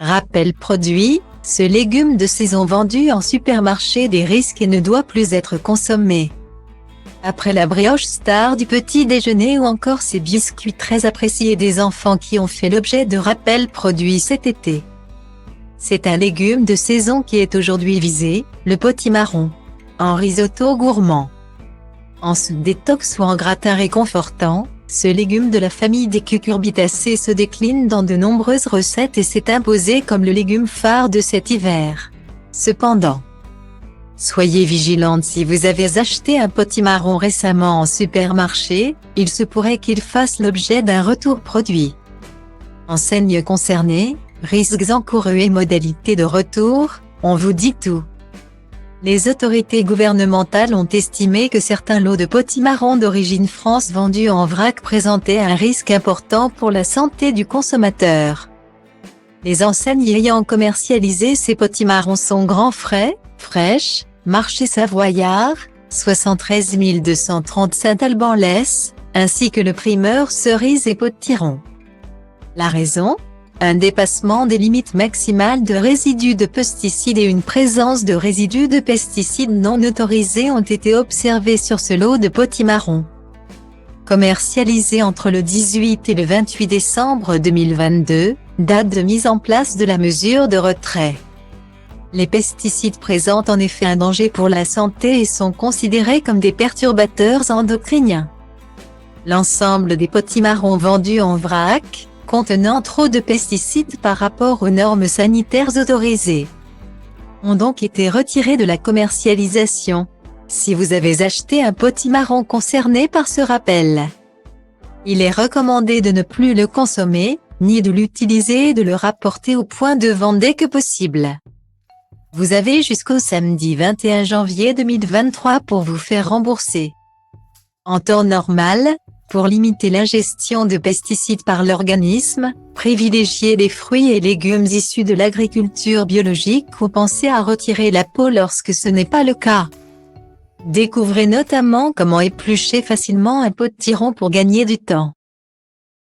Rappel produit, ce légume de saison vendu en supermarché des risques et ne doit plus être consommé. Après la brioche star du petit déjeuner ou encore ces biscuits très appréciés des enfants qui ont fait l'objet de rappels produits cet été. C'est un légume de saison qui est aujourd'hui visé, le potimarron. En risotto gourmand, en soupe détox ou en gratin réconfortant, ce légume de la famille des cucurbitacées se décline dans de nombreuses recettes et s'est imposé comme le légume phare de cet hiver. Cependant, soyez vigilante si vous avez acheté un potimarron récemment en supermarché, il se pourrait qu'il fasse l'objet d'un retour produit. Enseigne concernée, risques encourus et modalités de retour, on vous dit tout. Les autorités gouvernementales ont estimé que certains lots de potimarron d'origine France vendus en vrac présentaient un risque important pour la santé du consommateur. Les enseignes ayant commercialisé ces potimarrons sont Grand Frais, Fraîche, Marché Savoyard, 73 230 Saint-Alban-Lès, ainsi que le primeur Cerise et Potiron. La raison ? Un dépassement des limites maximales de résidus de pesticides et une présence de résidus de pesticides non autorisés ont été observés sur ce lot de potimarron. Commercialisé entre le 18 et le 28 décembre 2022, date de mise en place de la mesure de retrait. Les pesticides présentent en effet un danger pour la santé et sont considérés comme des perturbateurs endocriniens. L'ensemble des potimarrons vendus en vrac, contenant trop de pesticides par rapport aux normes sanitaires autorisées, ont donc été retirés de la commercialisation. Si vous avez acheté un potimarron concerné par ce rappel, il est recommandé de ne plus le consommer, ni de l'utiliser et de le rapporter au point de vente dès que possible. Vous avez jusqu'au samedi 21 janvier 2023 pour vous faire rembourser. En temps normal, pour limiter l'ingestion de pesticides par l'organisme, privilégiez les fruits et légumes issus de l'agriculture biologique ou pensez à retirer la peau lorsque ce n'est pas le cas. Découvrez notamment comment éplucher facilement un potiron pour gagner du temps.